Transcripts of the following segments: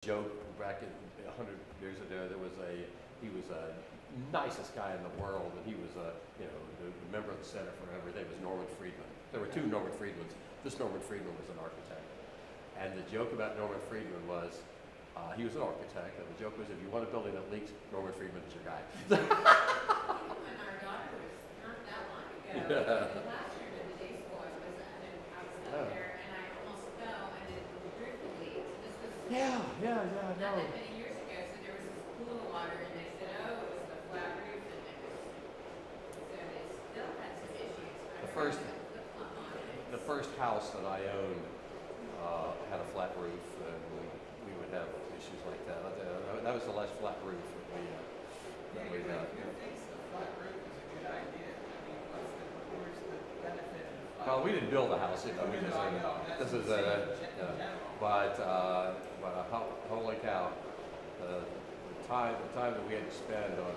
Joke back in 100 years ago, he was a nicest guy in the world, and he was the member of the Center for everything was Norman Friedman. There were two Norman Friedmans. This Norman Friedman was an architect, and the joke about Norman Friedman was he was an architect, and the joke was if you want a building that leaks, Norman Friedman is your guy. When our daughter was not that long ago, last year in the day school, I was out there, and I almost fell, and it drifted leaks. This was Yeah, I not know. that many years ago, so there was this pool of water, and they said, oh, it was the flat roof, and it was, so they still had some issues. The first house that I owned had a flat roof, and we would have issues like that. That was the last flat roof that we got. Who thinks the flat roof is a good idea? I mean, where's the benefit of the flat Well, we didn't build a house, we just holy cow, the time that we had to spend on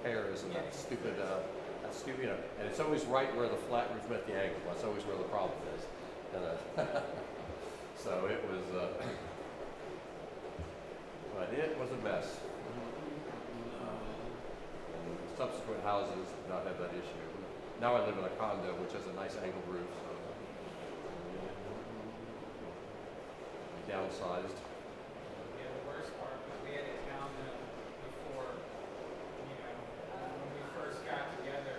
repairs and that stupid, and it's always right where the flat roof met the angle. That's always where the problem is. And, so it was, but it was a mess. And subsequent houses did not have that issue. Now I live in a condo which has a nice angled roof. So we downsized. Yeah, the worst part was we had a town before, when we first got together,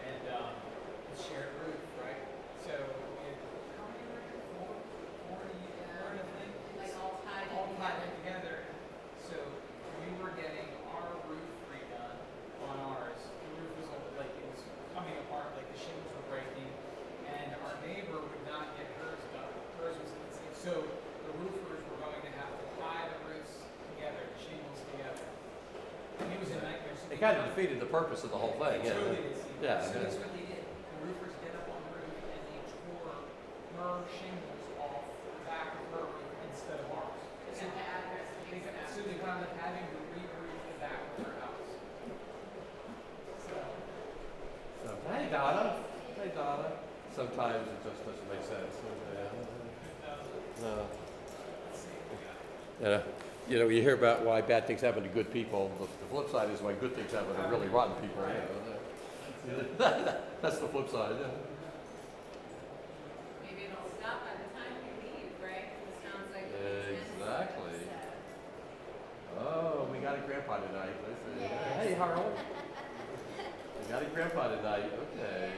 and a shared roof, right? So we had, how many were there? Four, I think? Like all tied All in tied together. together. So we were getting our roof redone on ours. The roof was like it was coming apart, like the shingles were breaking, and our neighbor would not get hers done. Hers was insane. So the roofers were going to have to tie the roofs together, the shingles together. And it was a nightmare. So It kind of defeated the purpose of the whole thing. It Yeah. totally did. Yeah. So that's what they did. The roofers get up on the roof and they tore her shingles off the back of her roof instead of ours. So the address, So they wound up having to re-roof the back of her house. So, Hey Donna. Hey Donna. Sometimes it just doesn't make sense. No. You hear about why bad things happen to good people. The flip side is why good things happen to really rotten people. That's the flip side. Yeah. maybe it'll stop by the time we leave, right? It sounds like it makes sense. Exactly. Oh, we got a grandpa tonight. Hey Harold. We got a grandpa tonight. Okay.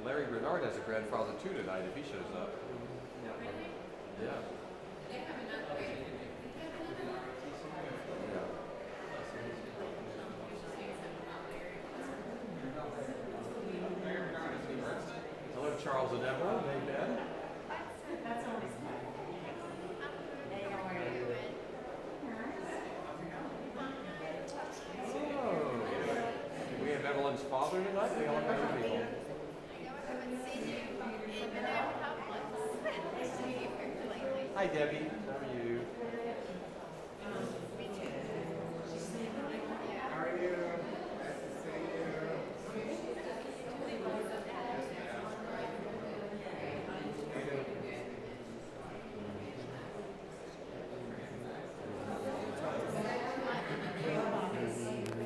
Larry Bernard has a grandfather too tonight if he shows up. Really? Yeah. They have another way. Yeah. Hello, Charles and Deborah. Hey, Ben. That's always fun. Hey, how are you? Oh. We have Evelyn's father tonight. We all have people. Hi, Debbie. How are you? How are you? Nice to see you.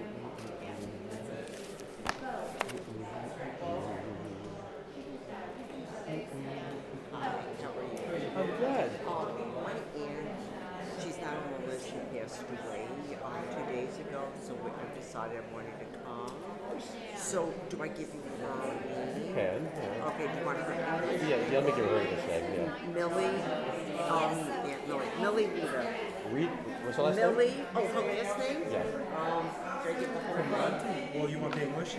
I'm good. My aunt, she's not on the list, she passed away 2 days ago, so I decided I wanted to come. So, do I give you her name? Ken. Yeah. Okay, do you want her name? Yeah, let me give her this name. Yeah. Millie, Millie Rita. Reed. What's the last name? Millie, oh, her last name? Yeah. Did I get the whole name? Well, you want the English?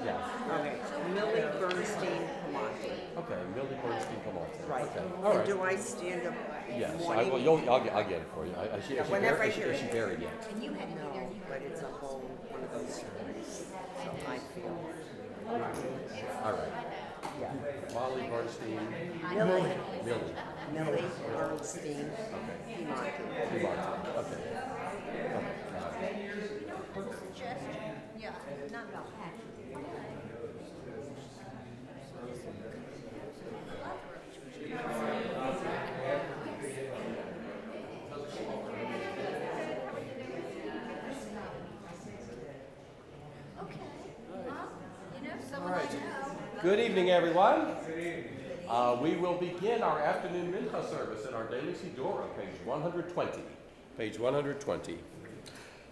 Yeah. Okay, Millie Bernstein Pamonte. Okay, Millie Bernstein, come on. Right. Okay. All And right. do I stand up Yes, morning? I'll get it for you. Is she whenever I buried, hear is she it. buried yet? No, but it's a whole Ernestine? Millie. Millie. Millie Ernestine. Okay. Pimonte. Martin. Okay. Oh, God. Suggestion, yeah, not about passion. Okay, well, someone I know. Good evening, everyone. We will begin our afternoon mincha service in our daily Sidura, page 120. Page 120.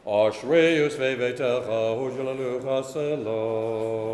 Ashreus ve'vetecha hujalalucha selah.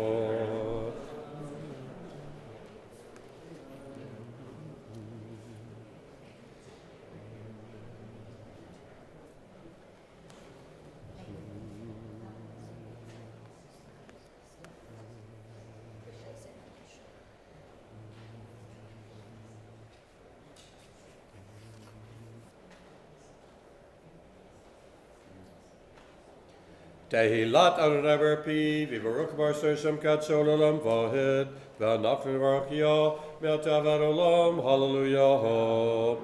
Tehilat Adonai Pi, Vivaruk Bar Shem Katsol Olam Vahid, Vanachnu Varachia, Meltavar Olam, Hallelujah.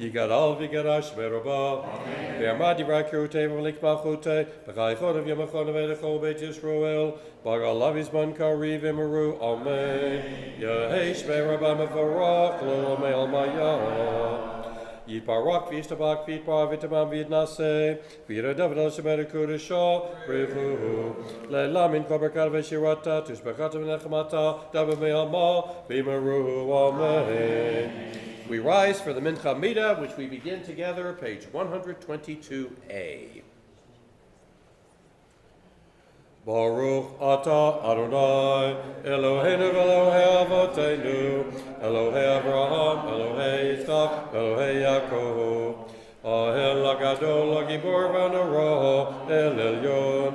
Yigadal Vigadash Merabah, Vermadi Rakute, Valik Machute, Bechaychon of Yamachon of Edechol Beit Yisroel, Bagalavis Bankari Vimaru, Amen. Yehesh Merabah Mevarach, Lo Mel Maya. Yiparak Vistabak Vitbar Vitamam Vidnase, Vira David Shemerikurisha, Rihu, Lelamin Koberkar Veshirata, Tushbakatam Nechmata, Dabameama, Vimaru, Amen. We rise for the Mincha Mida, which we begin together, page 122a. Baruch Ata Adonai, Eloheinu Elohei Avotenu, Elohei Abraham, Elohei Yitzchak, Elohei Yaakov, Ahel Agadol Agibor Vanara, El Elyon,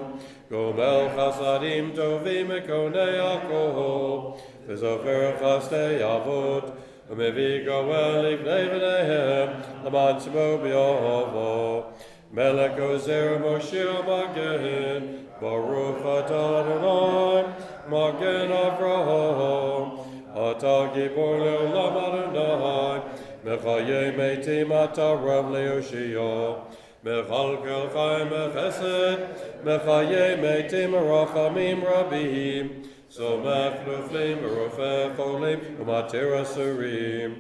Gomel Chasadim Tovim Ekonei Yaakov, V'zocher Chastei Avot, Umevi Goel Livnei V'neihem, Laman Shmo B'Yovo, Melech Ozer Moshe Magen, Baruch Atah Adonai, Magen Avraham, Atah Gibor Leolam Adonai, Mechayei Meitim Atah Rav Leoshia, Mechalkel Chaim Mechesed, Mechayei Meitim Rachamim Rabim, Somech Nuflim Rofech Cholim Umatir Asurim,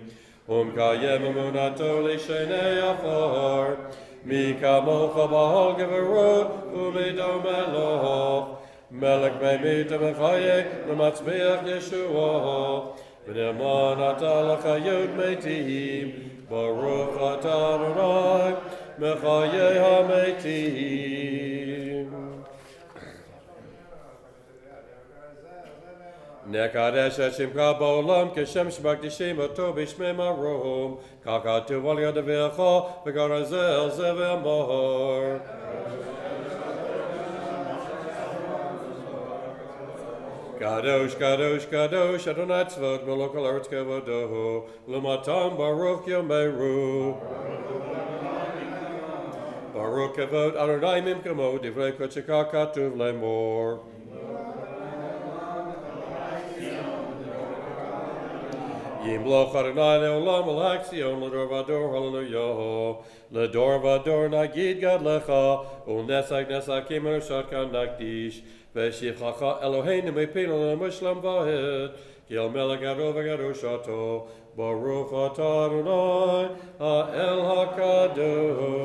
Kayem Emunato Lishenei Afar, Mi kamocha b'hol geverut u'mido meloch melech me'mita mechaye u'matzmiach Yeshua v'ne'eman ata l'chayot meitim baruch ata Adonai mechaye ha'meitim. Nekadesh et Shimcha ba'olam keshem shebakdishim oto b'shmei marom kakatu al yad avicha v'garazel ze v'amor. Kadosh, Kadosh, Kadosh, Adonai Tzvot, Melech al Eretz Kevodohu, L'matam Baruch Yomeru. Baruch Kevod Adonai Mimkamo, Divrei Kotzika Katuv Lemor. Yimloch Adonai Leolam Al Haxion L'dor Vador Hallelujah L'dor Vador Nagid Gad Lecha U'nesag Nesakim Shotkan Nakdish V'shivchacha Eloheinu Me'pinu L'mushlam Vahid Gil Melech Gado V'gado Shato Baruch Atah Adonai Ha'el HaKadosh.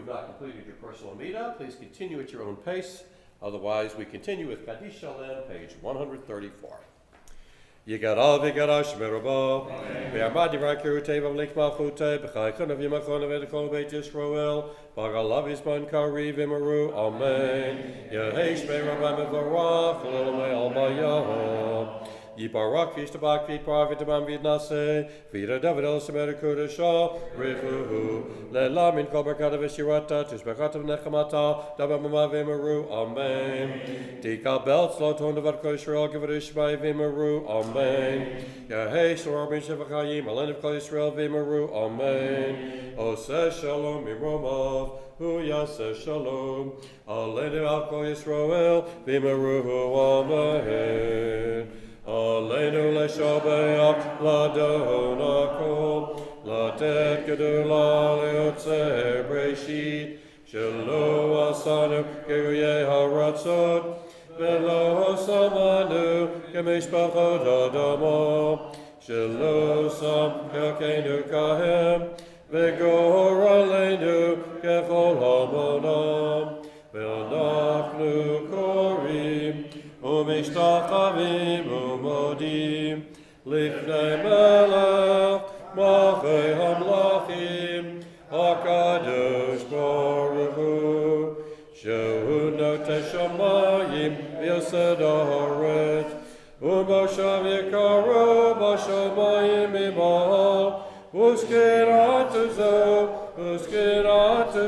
have not completed your personal Amida, please continue at your own pace. Otherwise, we continue with Kaddish Shalem, page 134. Yigarav Yigarash Merabah, Be'amad Yivrak Yerutei Vavlik Malchutei, B'chaychon of Yimachon of Edekol Beit Yisroel, Bagalav Yisman Kari Vimaru, Amen. Yehesh Merabah Mevarach, Lelomei Albayah. Yiparak Vishtabak Vipar Vitamam Vidnase, Vida David El Semer Kudasha, Rihu, Lelamin Kobarkata Vishirata, Tishbakata Nechamata, Dabamama Vimaru, Amen. Tika Belt Sloton of Israel, give it Ishbai Vimaru, Amen. Yahei Sorabin Shevachayim, Alen of Israel Vimaru, Amen. Ose Shalom Miromov, Hu Yase Shalom, Alen of Israel Vimaru, Amen. Aleinu leshabeach ladonakol, latet gedula leotzer breshit, shelo asanu geruye haratzot, velo samanu kemishpachot adamo, shelo sam yakenu kahem, vegor aleinu kechol hamonam, ve'anachnu korim, Umishtakavim umodim Lifnei melech Machei hamlachim HaKadosh Baruch Hu Shehu notei shamayim V'yosed haaretz Umoshav yikaru B'shamayim imahal Uskiratu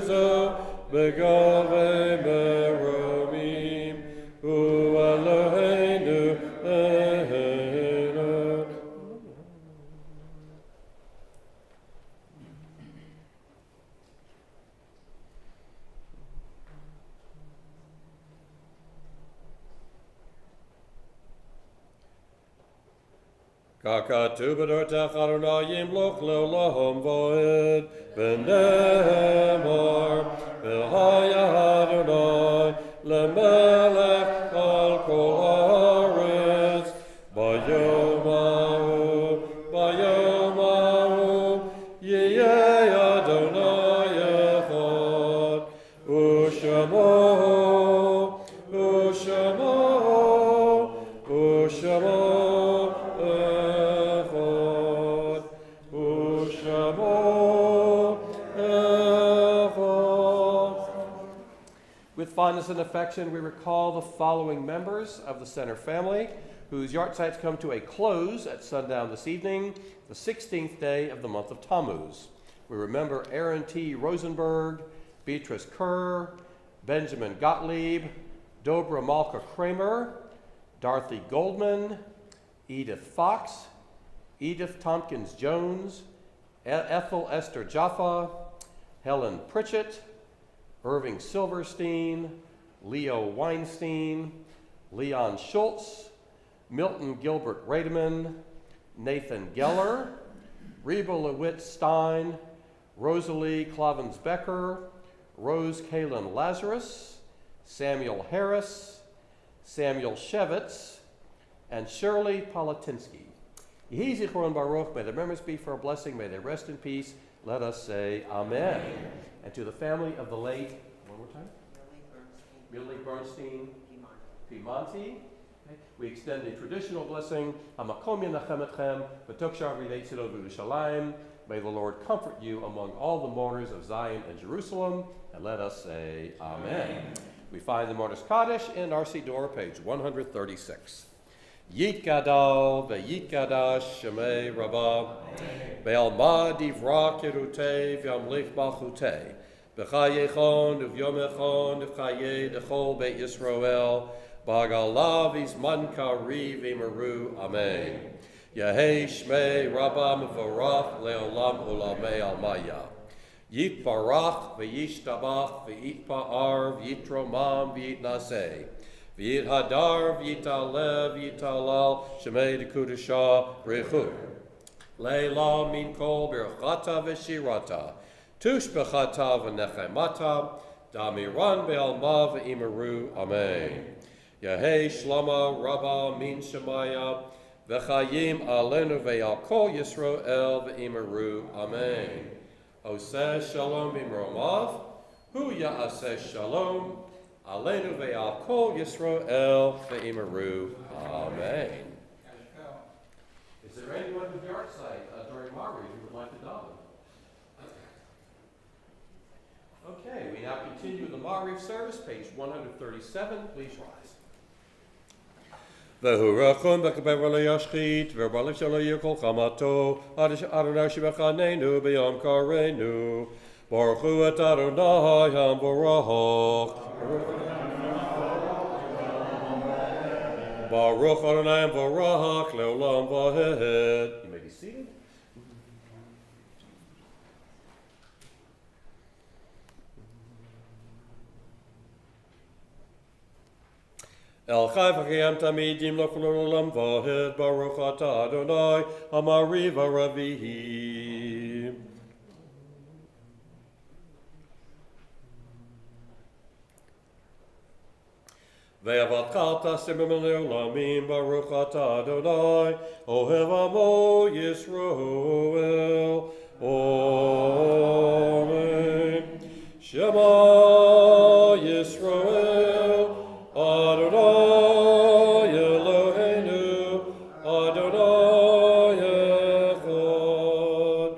zo Begavei meromim Hu Eloheinu Eloheinu. Kakatu b'dortech Adonai yimloch le'olam va'ed v'ne'emar v'haya Adonai le'melech al kol haaretz bayom hahu yiyeh Adonai echad u'shamo With fondness and affection, we recall the following members of the Center family, whose yahrzeits come to a close at sundown this evening, the 16th day of the month of Tammuz. We remember Aaron T. Rosenberg, Beatrice Kerr, Benjamin Gottlieb, Dobra Malka Kramer, Dorothy Goldman, Edith Fox, Edith Tompkins Jones, Ethel Esther Jaffa, Helen Pritchett, Irving Silverstein, Leo Weinstein, Leon Schultz, Milton Gilbert Rademan, Nathan Geller, Reba LeWitt Stein, Rosalie Clavens Becker, Rose Kalin Lazarus, Samuel Harris, Samuel Shevitz, and Shirley Politinsky. Yehi Zichron Baruch, may their memories be for a blessing, may they rest in peace. Let us say Amen. And to the family of the late, one more time? Millie Bernstein. Pimonti. We extend a traditional blessing. Hamakom yenachem etchem, v'tokshar v'yidei tzilo v'Yerushalayim. May the Lord comfort you among all the mourners of Zion and Jerusalem. And let us say Amen. We find the Mourner's Kaddish in our Siddur, page 136. Yit gadol ve'yitgadash shemei Rabbah ve'alma divra kirutei ve'amlich malchutei b'chayechon uvyomechon v'chayei dechol beit Yisroel b'agalav izman kari v'meru Amen. Yehei shmei Rabbah mevorach le'olam ulamei almaya yitbarach ve'yishtabach ve'yitpa'ar v'yitromam v'yitnaseh V'yit hadar, v'yitalev, v'yitalal, shemei dekudasha, rechu. Leila min kol birchata v'shirata, tushbechata v'nechemata, damiran be'alma v'imeru, amen. Yehei shlama rabba min shemaya, v'chayim alenu ve'al kol Yisroel v'imeru, amen. Oseh shalom b'mromav, Hu Ya'aseh Shalom, Aleinu Ve'al Kol Yisrael Ve'imaru. Amen. Is there anyone with the art site during Mari who would like to daven? Okay, we now continue the Mari service, page 137. Please rise. V'hurachon b'kaber lo yashchit, v'balif shelo yikol chamato, Adonai shebechanenu b'yom karenu. Baruch hu et Adonai hamvorach. Baruch Adonai hamvorach leolam v'hed. You may be seated. El chai v'chayam tamidim l'kol olam v'hed. Baruch atah Adonai hamari v'ravihi. Ve'avatchalta simim le'olamim, Baruch atah Adonai, Ohev amo Yisroel. Amen. Shema Yisroel, Adonai Eloheinu, Adonai Echad.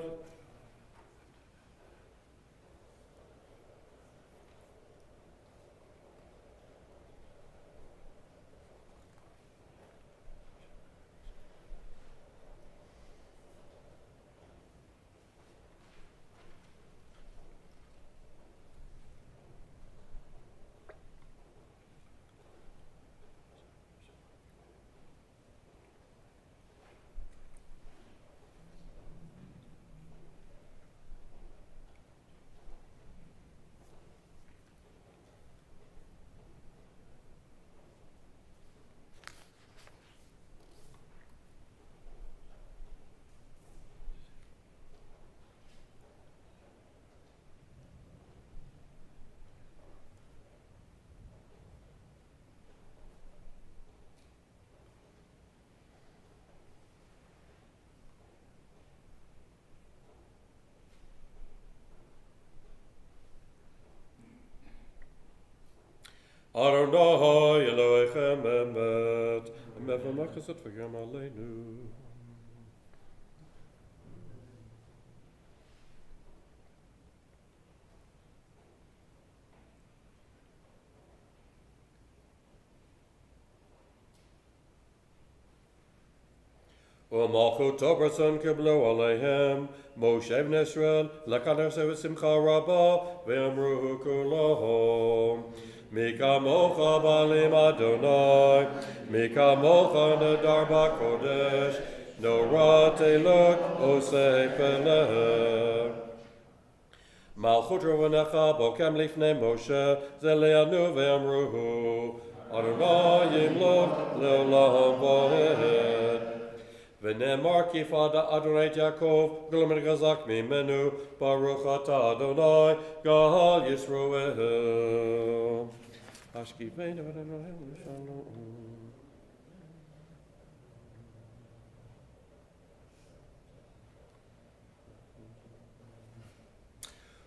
Adonai Elohechem emet, emet v'machesed v'gam aleinu. U'malchut Tobrason kiblu aleihem, Moshe b'nei Yisrael, lekaner v'simcha rabba, v'amruhu kulahom. Mika mocha balim Adonai, Mika mocha nedar b'kodesh, Nora teluk osei peleh. Malchut rovanecha bokem lifnei Moshe, Zeleanu ve'amruhu, Adonai yimlok leolam v'hed. V'nemar kifada Adonai Yaakov, Gulamer gazak mimenu, Baruch atah Adonai, Gahal Yisroel. Ashkivenu Adonai Shalom.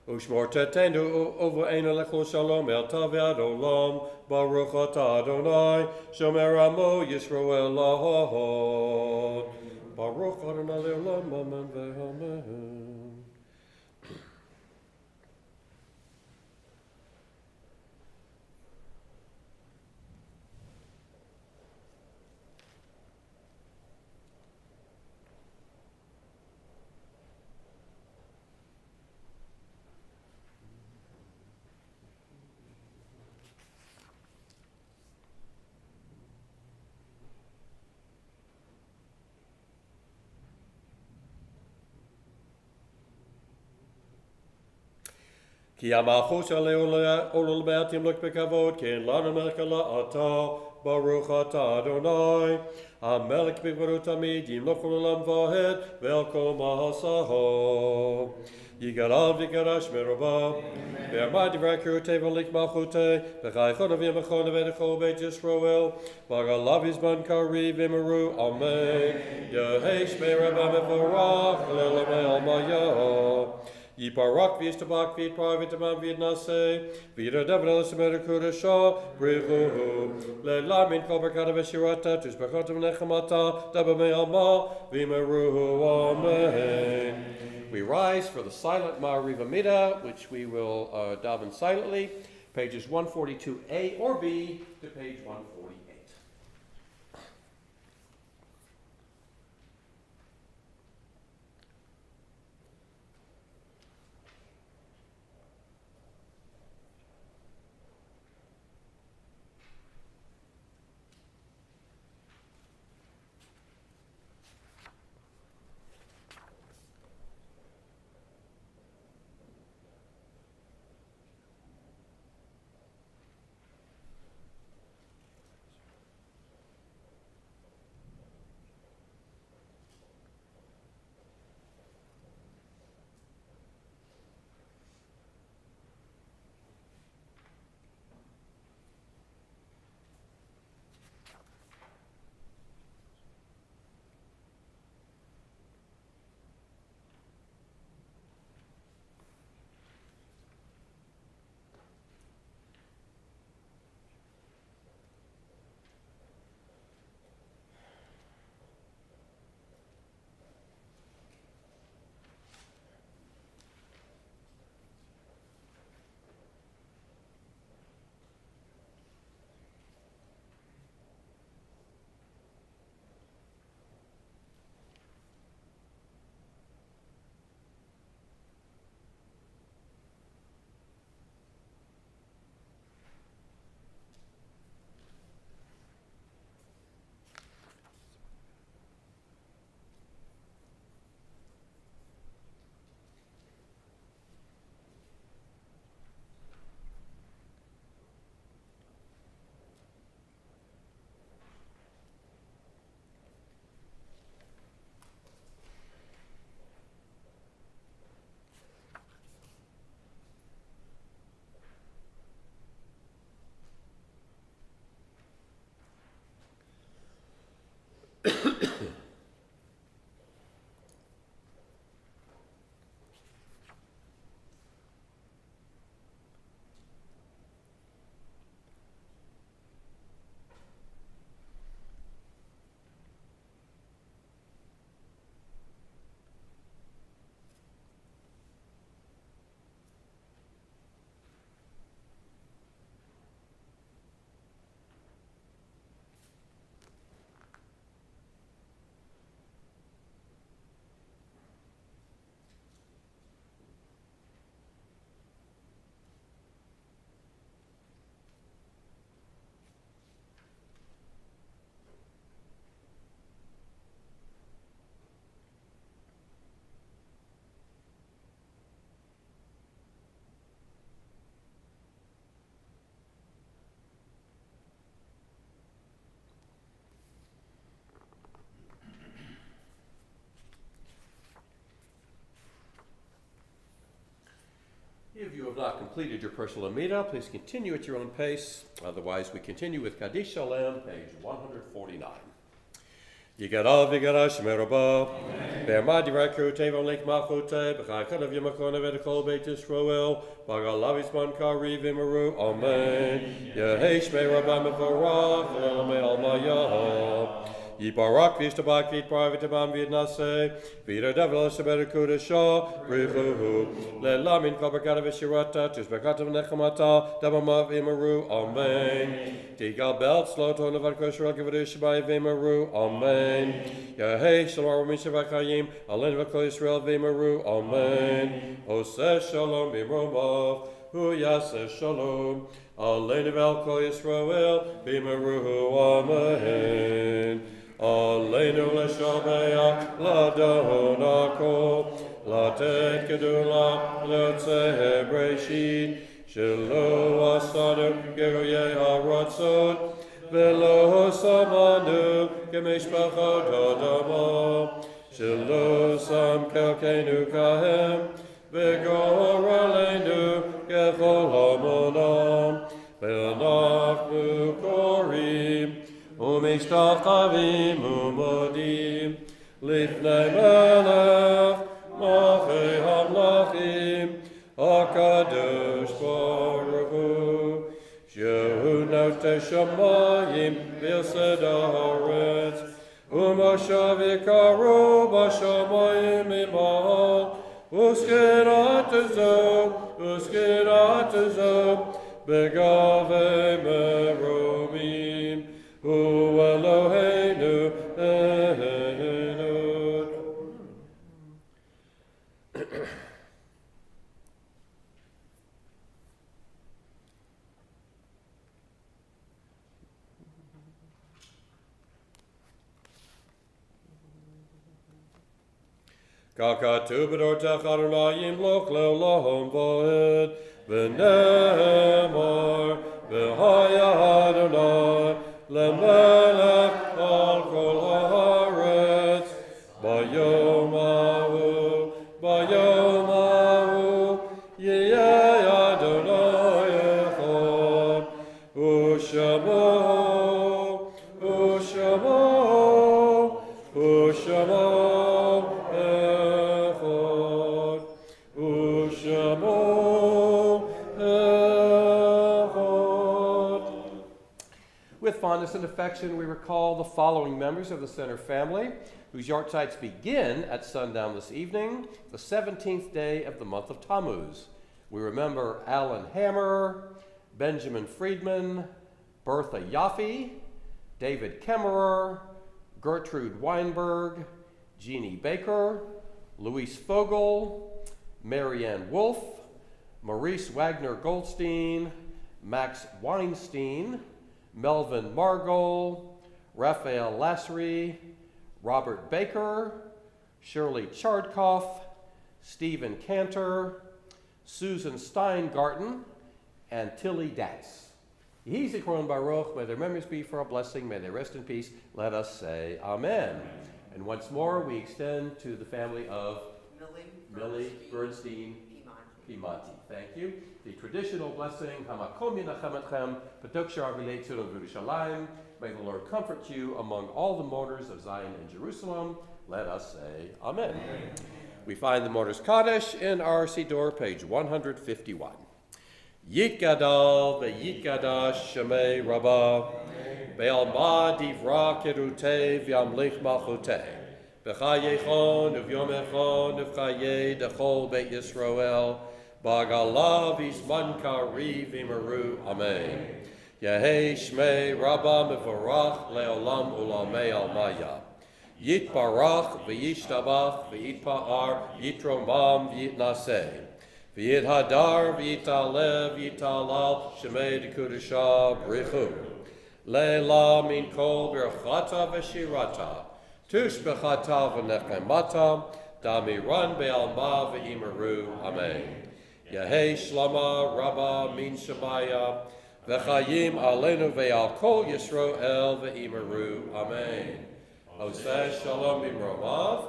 Ushmor tetenu over ein lecho shalom el taviad olam, Baruch atah Adonai, Shomer amo Yisroel lahod. Baruch Adonai leolam, amen ve'amen. Ki amachos olol be'atim lok bekavod, ki en lanu melkala atah, Baruch atah Adonai, HaMelech b'kvarut tamid, yimloch olam v'hed, ve'al kol ma'asaho. Yigaral v'yigarash merobah, ve'amad divrei kirutei v'lik malchutei, v'chaychon v'yamachon v'edechol beit Yisroel, v'agalav yizban kari v'imiru, Amen. Yehei shmei Rabba mevorach, le'lamei al mayaho. Yiparak v'yistabak v'yitpar v'yitamam v'yidnaseh v'yidadev l'semer kudesha brichu le'lamin kol berkata v'shirata tishbachotam nechamata dabamei alma v'yimeruhu amen. We rise for the silent Ma'ariv Amida, which we will daven silently, pages 142A or B to page 148. If you have not completed your personal Amida, please continue at your own pace. Otherwise, we continue with Kaddish Shalem, page 149. Yigarav Yigarash Merabah, Be'amad Yiraku Tevon Lake Machote, B'chakadav Yamakona Vedakol Beit Yisroel, Bagalavis Man Kari Vimaru, Amen. Yehesh Merabah Mevorach, Lelame Almayah. Yibarak Vishtabak Vitpar Vitabam Vidnase, Vida Devil Sebedakuda Shaw, Brihu, Lelamin Kabakata Vishirata, Tisbakatam Nechamata, Dabamav Imaru, Amen. Tigal Belt, Sloton of Arkosha Gavadishabai Vimaru, Amen. Yaheh Shalom Mishavakayim, Alen Vakol Israel Vimaru, Amen. Ose Shalom Bimromov, Huyase Shalom, Alen Valko Israel, Vimaru, Amen. Aleinu l'shamea l'adonako latet kedula l'otzeh breshit shelo asanu geroyei haratzot velo samanu kemishpachot adama shelo sam kelkenu kahem v'gor aleinu kechol hamonam v'nachnu korim ומשתחווים ומודים לפני מלך Machei Hamlachim, HaKadosh Baruch Hu, Shehu Notei Shamayim V'Yosed Haaretz, U'Moshav Yikaru B'Shamayim Imahal, U'Skirat Zo, Begavei Meromim, Hu Eloheinu Echad. Kakatu b'dortech Adonai imloch le'olam va'ed, v'nemar v'haya Adonai le'melech al kol haaretz, bayom ahu, yeh Adonai echad, u'shamo, With fondness and affection, we recall the following members of the Center family, whose yahrzeits begin at sundown this evening, the 17th day of the month of Tammuz. We remember Alan Hammer, Benjamin Friedman, Bertha Yaffe, David Kemmerer, Gertrude Weinberg, Jeannie Baker, Luis Fogel, Marianne Wolf, Maurice Wagner Goldstein, Max Weinstein, Melvin Margol, Raphael Lassery, Robert Baker, Shirley Chardkoff, Stephen Cantor, Susan Steingarten, and Tilly Datz. Yehi Zichron Baruch, may their memories be for a blessing, may they rest in peace. Let us say Amen. And once more, we extend to the family of Millie Bernstein Pimonti. Thank you. The traditional blessing, Hamakom Yinachem Etchem, B'tok Shar V'lei Tzidon V'Yerushalayim. May the Lord comfort you among all the mourners of Zion and Jerusalem. Let us say Amen. Amen. We find the Mourner's Kaddish in our Siddur, page 151. Yitgadal v'yitgadash Shemei Rabbah, Be'alma divra kirutei v'yamlich malchutei, B'chayechon uv'yomechon uv'chayei dechol Beit Yisrael, B'agala v'izman kari v'meru. Amen. Yehei Shmei Rabbah mevorach le'olam ulamei almaya. Yitbarach v'yishtabach v'yitpa'ar yitromam v'yitnaseh. V'yidhadar v'yitalev v'yitalal shemei dekudesha brichu. Leila min kol birchata v'shirata. Tushbechata v'nechemata. Damiran be'alma v'imeru. Amen. Yehei shlama rabba min shabaya. V'chayim aleinu ve'al kol Yisroel v'imeru. Amen. Oseh shalom b'mromav.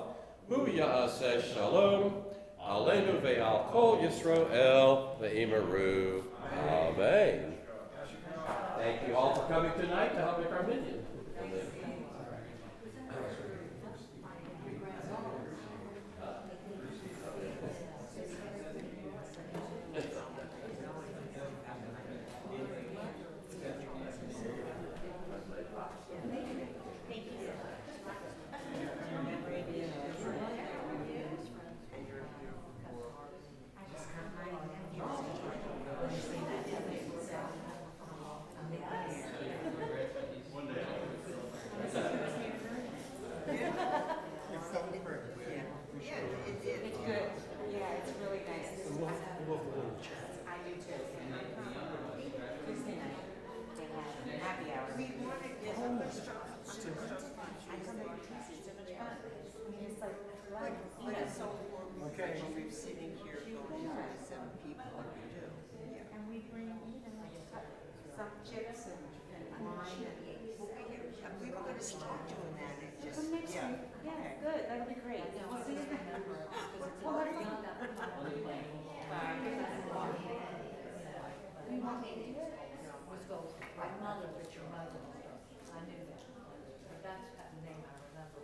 Hu ya'aseh shalom. Aleinu ve'al kol Yisroel ve'imeru. Amen. Thank you all for coming tonight to help make our minyan. Okay. We're sitting here going to 7 people. And we bring, some chips and wine and. We were going to start doing that. It just, Yeah, good, that'll be great. We'll see you then. Well, let's see. We want to do it. Let's go. My mother, but your mother. I knew that. But that's the name I remember.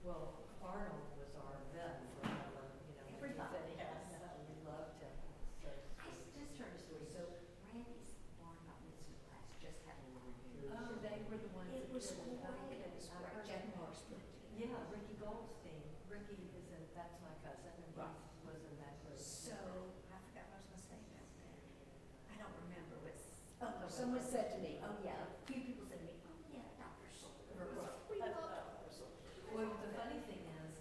Well, Arnold was our vet forever, you know. Everybody he has. We loved him. So, I just heard a story. So Randy's barn bat mitzvah class just had a little reunion. oh, they were the ones It that was did it. great. It was I great. heard Jack that. Morris put it together. Yeah, Ricky Goldstein. Ricky is in, that's my cousin, and Right. he was in that group. So, I forgot what I was gonna say about that. I don't remember what's, oh, someone said to me, oh yeah, a few people said to me, oh yeah, Dr. Solter. We love Dr. Solter. Well, the funny thing is,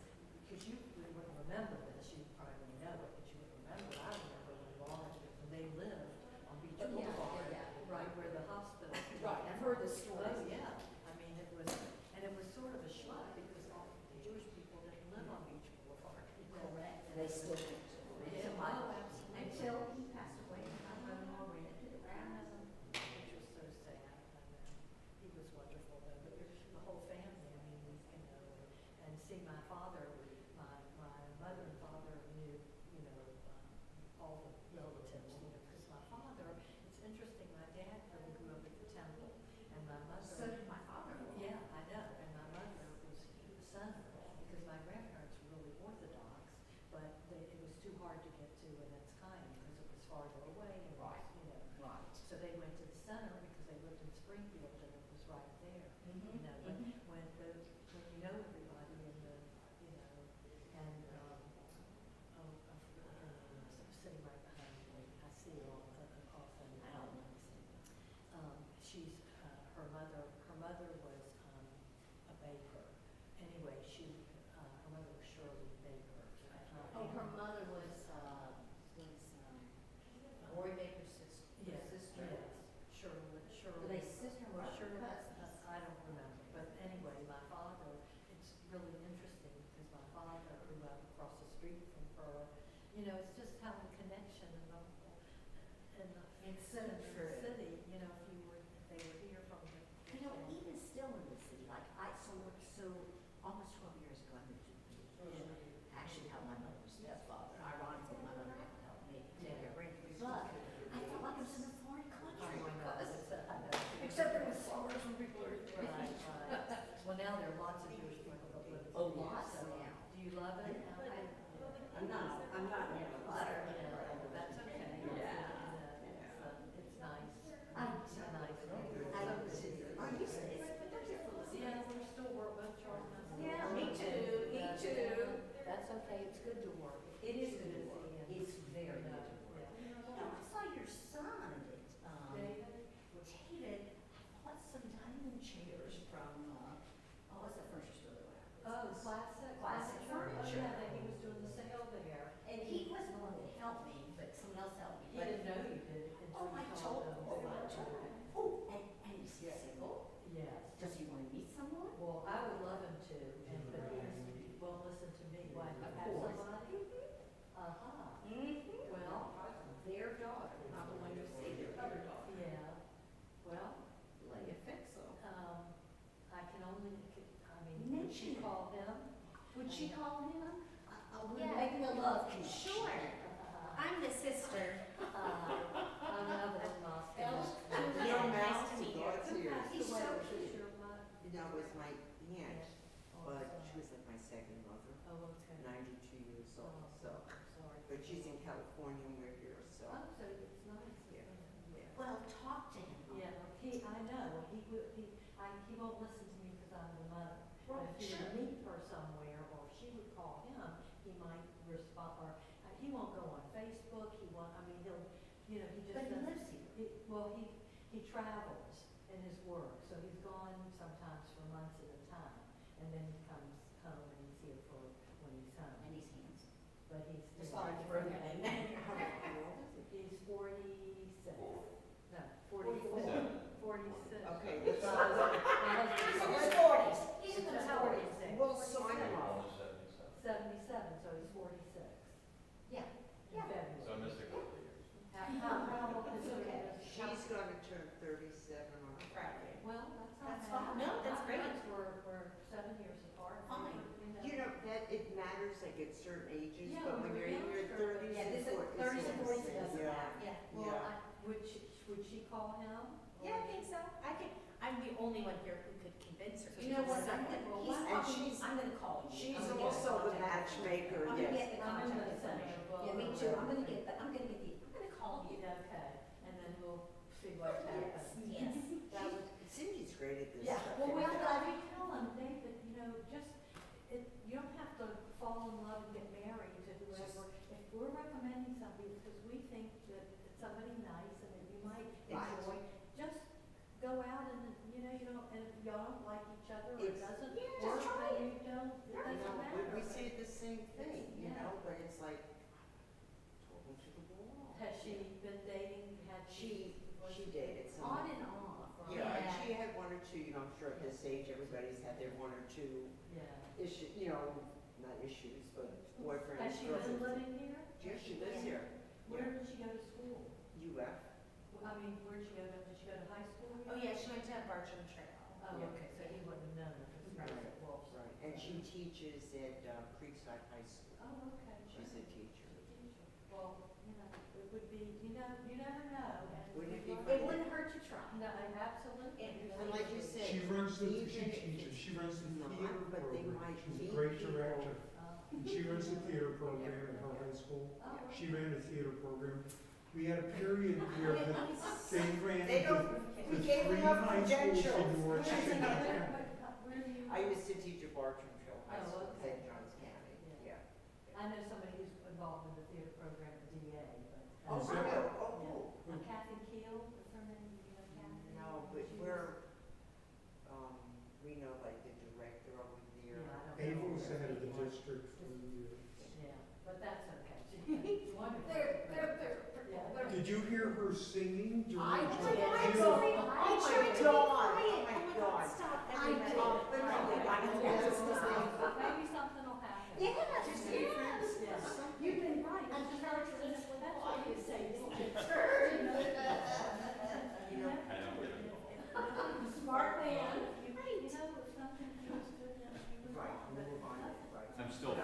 because you wouldn't remember this, you probably know it, but you wouldn't remember. I remember when they lived on Beach Oh, yeah, Boulevard, yeah, yeah. right where the hospital is. Right, I've heard the stories. Oh, yeah. I mean, it was, and it was sort of a shock because all the Jewish people didn't live on Beach Boulevard. Correct. And they still do. Yeah, Until my- oh, absolutely. Until he passed away, my brother-in-law rented it around. Which was so sad. I know. He was wonderful though, but the whole family, I mean, you know, and see my father, my mother and father knew, you know, all the relatives, you know, because my father, it's interesting, my dad really grew up at the temple, and my mother. So did my father. Yeah, I know, and my mother was the center, because my grandparents were really Orthodox, but it was too hard to get to in its kind, because it was farther away, and it was, Right. you know. Right. So they went to the center because they lived in Springfield and it was right there. You know, but when you know everybody in the, you know, and oh, I forgot her name. It's sitting right behind me. I see her often. I don't know. She's her mother. Her mother was a baker. Anyway, her mother was Shirley Baker. Oh, her mother was Roy Baker's sister. Yes, Sister. yes. Shirley. Were they sister or Shirley, cousins? I don't remember, but anyway, my father, it's really interesting because my father grew up across the street from her. You know, it's just how the connection and the, It's so in the true. city, you know, if they were here from the. You know, even still in the city, like so almost 12 years ago, I moved to the beach. Actually, helped my mother's stepfather. Ironically, my mother had to help me take care of Randy. But I felt like I was in a foreign country because, except it was far from people who are Right, right. Well, now there are lots of Jewish people that live in the Oh, city, lots so now. Do you love it? I'm not in a butter. That's okay. It's nice. It's a nice. Are you serious? Yeah, we're still both Charles and I. Yeah, me too, me too. That's okay, it's good to work. It is Good good to work. see you. It's very Yeah, good to work. yeah. You know, I saw your son, David? David, bought some dining chairs from, what's that furniture store that went out? Oh, classic. Classic Oh, furniture. yeah, that he was doing the sale there. And he wasn't the one that helped me, but someone else helped me. He didn't know you did Oh, until I you told told him, him. oh, I told him. Oh, and he's single? Yes. Does he want to meet someone? Well, I would love him to, but he won't listen to me. Why, you have course. somebody? Uh-huh. Mm-hmm. Well, Their daughter, not the one you see, their other daughter. yeah. Well, You think so? I can only, I mean, would Mention she it. call him? Would she call him? We're Yeah. making a love connection. Sure. I'm the sister. I'm Evelyn Moscow. Your Nice mouse to meet you. was here. He's so cute. That was my aunt, Oh, but sorry. she was like my second mother, Oh, okay. 92 years Oh, old, so. sorry. But she's in California and we're here, so. Oh, so it's nice. Yeah. Yeah. Well, talk to him. Yeah, I know, he won't listen to me because I'm the mother. Well, But if he sure. would meet her somewhere, or if she would call him, he might respond, or, he won't go on Facebook, he just. But he lives here. He travels in his work, so he's gone sometimes for months at a time, and then he comes home and he's here for when he's home. And he's handsome. But he's. Sorry to bring that in. He's 46. No, 44. 46. Okay, My let's- husband's He's in his 40s. He's in his 40s. 46. Well, so I'm wrong. 77, so he's 46. Yeah. In February. So I missed a couple of years. How old is It's okay. he? She's gonna turn 37 on Friday. Well, That's that's not fine. bad. No, that's great. We're 7 years apart. Fine. You know, that it matters like at certain ages, Yeah, but when when you're in you're your younger. 30s Yeah, this is and 30s and 40s, it doesn't Yeah. matter. Yeah. Well, Yeah. would she call him? Yeah, I think so. I'm the only one here who could convince her. You know what? I'm Well, gonna, why he's, don't you- I'm gonna call him. She's I'm gonna also the get matchmaker, I'm gonna yes. get the I'm in contact the center information. book. Yeah, me too. I'm gonna get the, I'm gonna call you. Okay, and then we'll see what happens. Yes. That was, Cindy's great at this yeah, stuff. well, we I'm gotta glad- tell them, David, you know, just, you don't have to fall in love and get married to whoever. If we're recommending somebody, it's because we think that it's somebody nice and that you might Right. enjoy, just go out and, you know, and if y'all don't like each other or it It's- doesn't Yeah, just work, try then it. you don't, it You doesn't know, matter. we say the same thing, you Yeah. know, but it's like, total to the wall. Has she been dating, She dated On someone. and off. Yeah, and she had one or two, you know, I'm sure at this age, everybody's had their one or two Yeah. issue, you know, not issues, but boyfriends, Has she been girlfriends. living here? Yeah, she lives here. Where did she go to school? UF. I mean, where'd she go to, did she go to high school? Oh, yeah, she went to Bartram Trail. Oh, Yeah. okay, so he wouldn't have known her because he was at Wolf's. Right, and she teaches at Creekside High School. Oh, okay. She's a teacher. Well, you know, it would be, you never know. and Wouldn't it be we'd It love- wouldn't hurt to try. No, absolutely. And like you said. She runs the, even she if teaches, it's she runs the not, theater but they program. might She's a meet great people. director. Oh, And she runs the theater program at her high school. oh, She ran the theater program. We had a period where they ran They don't, the we gave three enough high schools credentials. in North Where's Chicago another, County. where do you? I used to teach at Bartram Trail High Oh, School, okay. St. Johns County, Yeah. yeah. I know somebody who's involved in the theater program at DA, but. Oh, Is I that- know, oh, cool. Kathy Keel, is her name, you know Kathy? No, but She we're, we know like the director over there. Yeah, I don't Ava know. was the head of the district for years. Yeah, but that's okay. She's wonderful. Yeah. Did you hear her singing during I the did. you- I tried Oh to be my quiet. God. Oh Oh my God. Stop. I Everybody- did. but no, Yes. Maybe something will happen. Yes, Just be friends. yes. Yeah. You've been right. I'm trying to That's what you say. You know, Smart man. You know, if something feels good, then you move right, on. move on, right. I'm still